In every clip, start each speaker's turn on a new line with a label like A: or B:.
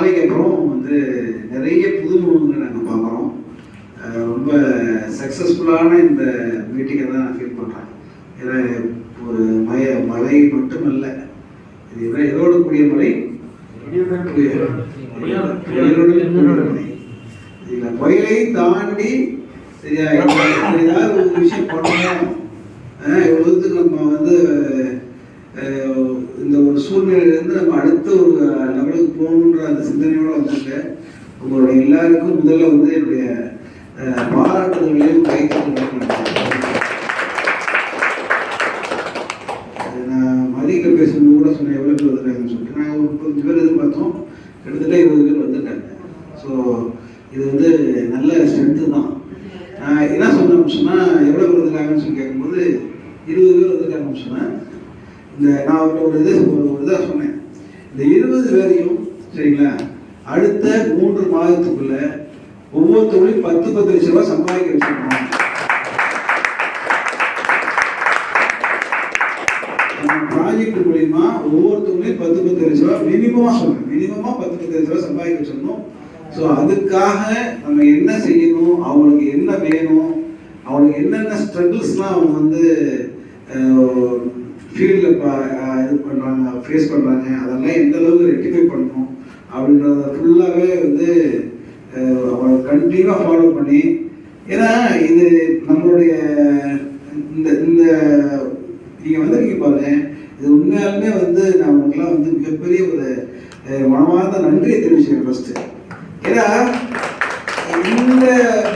A: நாளைக்கு அப்புறம் வந்து நிறைய புதுமுகங்களை நாங்கள் பார்க்குறோம். ரொம்ப சக்ஸஸ்ஃபுல்லான இந்த மீட்டிங்கை தான் நான் ஃபீல் பண்ணுறேன். ஏன்னா ஒரு மழை மட்டுமல்ல, இது எதோட கூடிய மழை, இதில் புயலை தாண்டி சரியா ஏதாவது ஒரு விஷயம் பண்ணணும். இவ்வளவுக்கு நம்ம வந்து இந்த ஒரு சூழ்நிலையிலேருந்து நம்ம அடுத்த ஒரு லெவலுக்கு போகணுன்ற அந்த சிந்தனையோடு வந்திருக்க உங்களுடைய எல்லாருக்கும் முதல்ல வந்து என்னுடைய பாராட்டுதல்களையும் கைத்தறி நான் மதிக்க பேசும்போது கூட சொன்னேன் எவ்வளோ பேர் வந்துருக்காங்கன்னு சொல்லிட்டு. நாங்கள் ஒரு 30 பேர் எதிர்பார்த்தோம், கிட்டத்தட்ட 20 பேர் வந்துட்டாங்க. ஸோ இது வந்து நல்ல ஸ்ட்ரென்த்து தான். என்ன சொன்னோம்னு சொன்னால் எவ்வளோ பேர் வந்துருக்காங்கன்னு சொல்லி கேட்கும்போது 20 பேர் வந்துருக்காங்கன்னு சொன்னேன். இந்த நான் ஒரு இதாக சொன்னேன், இந்த 20 பேரையும் சரிங்களா அடுத்த 3 மாதத்துக்குள்ள ஒவ்வொருத்தவங்களையும் 10 லட்சம் ரூபாய் சம்பாதிக்க வச்சுக்கணும். ப்ராஜெக்ட் மூலியமா ஒவ்வொருத்தவங்களையும் 10 லட்சம் ரூபாய் மினிமமா சொல்றேன், மினிமமா 10 லட்சம் ரூபாய் சம்பாதிக்க வச்சிடணும். ஸோ அதுக்காக நம்ம என்ன செய்யணும், அவங்களுக்கு என்ன வேணும், அவங்களுக்கு என்னென்ன ஸ்ட்ரகிள்ஸ்லாம் அவங்க வந்து ஃபீல்டில் இது பண்ணுறாங்க, ஃபேஸ் பண்ணுறாங்க, அதெல்லாம் எந்த அளவுக்கு ரெக்டிஃபை பண்ணணும் அப்படின்றத ஃபுல்லாகவே வந்து அவங்க கண்டினியூவாக ஃபாலோ பண்ணி, ஏன்னா இது நம்மளுடைய இந்த இந்த நீங்கள் வந்து நீங்கள் பாருங்க, இது உண்மையாலுமே வந்து நான் உங்களுக்குலாம் வந்து மிகப்பெரிய ஒரு மனமார்ந்த நன்றியை தெரிவிச்சுக்கிறேன் ஃபஸ்ட்டு. ஏன்னா இந்த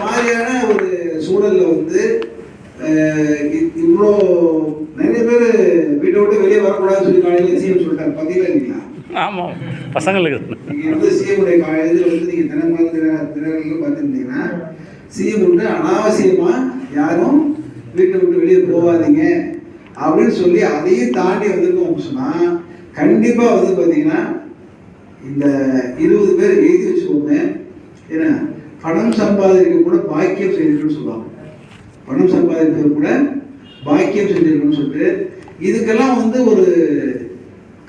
A: மாதிரியான ஒரு சூழலில் வந்து இவ்வளோ நிறைய பேர் வீட்டை விட்டு வெளியே வரக்கூடாதுன்னு சொல்லி காலையில் சிஎம் சொல்லிட்டாங்க, பார்த்தீங்களா இல்லைங்களா?
B: ஆமாம், பசங்களுக்கு
A: நீங்கள் வந்து சிஎம்முடைய இதில் வந்து நீங்கள் தினங்கள் பார்த்துருந்தீங்கன்னா சிஎம் வந்து அனாவசியமாக யாரும் வீட்டை விட்டு வெளியே போகாதீங்க அப்படின்னு சொல்லி அதையும் தாண்டி வந்துருக்கோம் சொன்னால் கண்டிப்பாக வந்து பார்த்தீங்கன்னா இந்த 20 பேர் எழுதி வச்சுக்கோங்க. ஏன்னா பணம் சம்பாதிக்க கூட பாக்கியம் செய்திருக்குன்னு சொல்லுவாங்க, பணம் சம்பாதிப்பது கூட பாக்கியம் செஞ்சிருக்குன்னு சொல்லிட்டு இதுக்கெல்லாம் வந்து ஒரு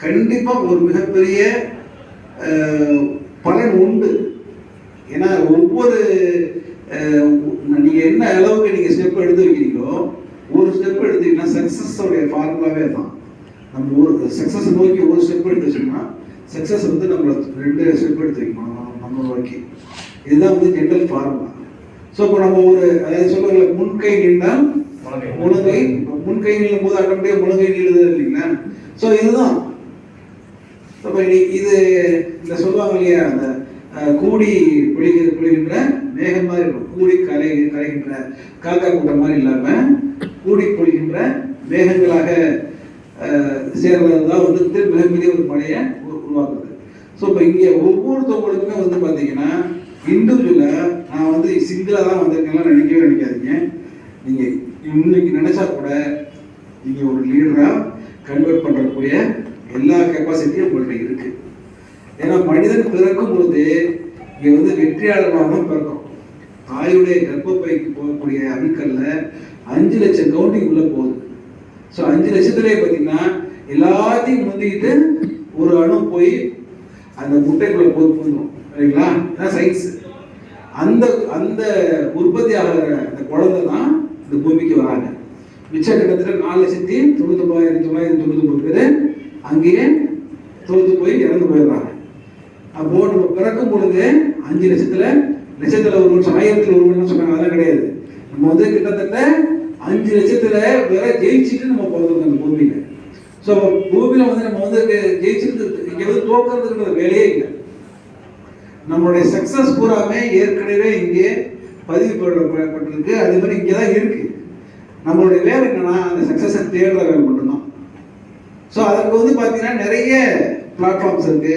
A: கண்டிப்பாக ஒரு மிகப்பெரிய பலன் உண்டு. ஏன்னா ஒவ்வொரு நீங்கள் என்ன அளவுக்கு நீங்கள் ஸ்டெப் எடுத்து வைக்கிறீங்களோ, ஒரு ஸ்டெப் எடுத்தீங்கன்னா சக்ஸஸோடைய ஃபார்முலாவே தான். நம்ம ஒரு சக்ஸஸ் நோக்கி ஒரு ஸ்டெப் எடுத்து வச்சோம்னா சக்ஸஸ் வந்து நம்மளை 2 ஸ்டெப் எடுத்து வைக்கணும் நம்ம நோக்கி. இதுதான் வந்து ஜென்ரல் ஃபார்முலா. ஸோ இப்போ நம்ம ஒரு அதாவது சொல்லுவாங்க, முன்கை நின்றால் முழங்கை, முன்கை நில்லும் போது ஆட்டோமேட்டிக்காக முழங்கை நில்லுது இல்லைங்களா? ஸோ இதுதான் இப்போ இது இந்த சொல்லுவாங்க இல்லையா, அந்த கூடி பொழிகின்ற மேகம் மாதிரி இருக்கும், கூடி கலைகின்ற காக்கா கூட்டம் மாதிரி இல்லாமல் கூடி பொழிகின்ற மேகங்களாக சேர்றது தான் வந்து மிகப்பெரிய ஒரு மழையை உருவாக்குது. ஸோ இப்போ இங்கே ஒவ்வொருத்தவங்களுக்குமே வந்து பார்த்தீங்கன்னா இண்டிவிஜுவலாக நான் வந்து சிங்கிளாக தான் வந்திருக்கேன்லாம் நினைக்காதீங்க. நீங்கள் இன்னைக்கு நினைச்சா கூட நீங்கள் ஒரு லீடராக கன்வெர்ட் பண்ணுறக்கூடிய எல்லா கெப்பாசிட்டியும் உங்கள்கிட்ட இருக்கு. ஏன்னா மனிதன் பிறக்கும் பொழுது இங்கே வந்து வெற்றியாளர்களாக தான் பிறக்கும். தாயுடைய கர்ப்பப்பைக்கு போகக்கூடிய அணுக்கள்ல 5 லட்சம் கவுண்டிங் உள்ள போகுது. ஸோ 5 லட்சத்துலேயே பார்த்தீங்கன்னா எல்லாத்தையும் முந்திக்கிட்டு ஒரு அணு போய் அந்த முட்டைக்குள்ள போந்துடும் சரிங்களா? இதான் சயின்ஸ். அந்த அந்த உற்பத்தி ஆகிற அந்த குழந்தை தான் இந்த பூமிக்கு வராங்க. மிச்சம் கிட்டத்தட்ட 4,99,999 பேர் அங்கேயே தோற்று போய் இறந்து போயிடுறாங்க. அப்போ நம்ம பிறக்கும் பொழுது 5 லட்சத்தில் ஒரு வருஷம் 1000ல் ஒரு வருஷம் சொன்னாங்க, அதெல்லாம் கிடையாது. நம்ம வந்து கிட்டத்தட்ட 5 லட்சத்தில் வேற ஜெயிச்சுட்டு நம்ம பிறந்திருக்கோம் அந்த பூமியில. ஸோ பூமியில வந்து நம்ம வந்து ஜெயிச்சுட்டு இங்கே வந்து தோக்கிறதுன்ற வேலையே இல்லை. நம்மளுடைய சக்சஸ் பூராமே ஏற்கனவே இங்கே பதிவு பண்ணப்பட்டிருக்கு. அதே மாதிரி இங்கே தான் இருக்கு. நம்மளுடைய வேலை என்னன்னா அந்த சக்சஸை தேடுற வேலை மட்டும்தான். ஸோ அதற்கு வந்து பார்த்தீங்கன்னா நிறைய பிளாட்ஃபார்ம்ஸ் இருக்கு.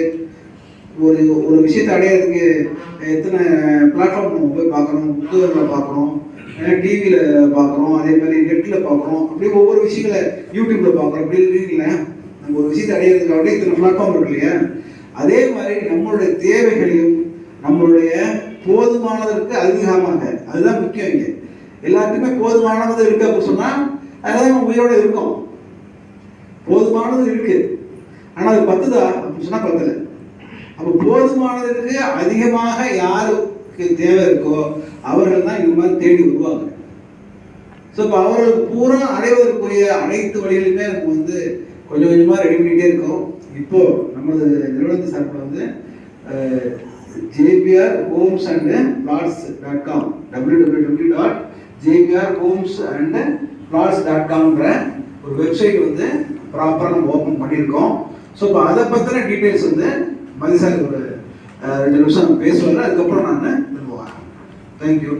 A: ஒரு விஷயத்தை அடையிறதுக்கு எத்தனை பிளாட்ஃபார்ம் நம்ம போய் பார்க்குறோம், புத்தகங்களை பார்க்குறோம், டிவியில் பார்க்குறோம், அதே மாதிரி நெட்டில் பார்க்குறோம், அப்படி ஒவ்வொரு விஷயங்களை யூடியூப்ல பார்க்குறோம். அப்படி இருக்குங்களா, நம்ம ஒரு விஷயத்தை அடையிறதுக்கு அப்படியே இத்தனை பிளாட்ஃபார்ம் இருக்கு இல்லையா? அதே மாதிரி நம்மளுடைய தேவைகளையும் நம்மளுடைய போதுமானதற்கு அதிகமாக, அதுதான் முக்கியம். இங்கே எல்லாத்துக்குமே போதுமானது இருக்கு அப்படின்னு சொன்னால் அதான் நம்ம உயிரோட இருக்கோம். போதுமானது இருக்கு, ஆனால் அது 10 அப்படின்னு சொன்னால் 10. அப்போ போதுமானதுக்கு அதிகமாக யாருக்கு தேவை இருக்கோ அவர்கள் தான் இந்த மாதிரி தேடி வருவாங்க. ஸோ இப்போ அவர்கள் பூரா அடைவதற்குரிய அனைத்து வழிகளுமே நம்ம வந்து கொஞ்சம் கொஞ்சமாக ரெடி பண்ணிகிட்டே இருக்கோம். இப்போ நமது நிறுவனத்து சார்பில் வந்து jbrhomesandplots.com www.jbrhomesandplots.comன்ற ஒரு வெப்சைட் வந்து ப்ராப்பராக நம்ம ஓப்பன் பண்ணியிருக்கோம். ஸோ இப்போ அதை பற்றின டீட்டெயில்ஸ் வந்து மதிசார் ஒரு 2 நிமிஷம் பேசுவார். அதுக்கப்புறம் நான் திரும்புவேன். தேங்க்யூ.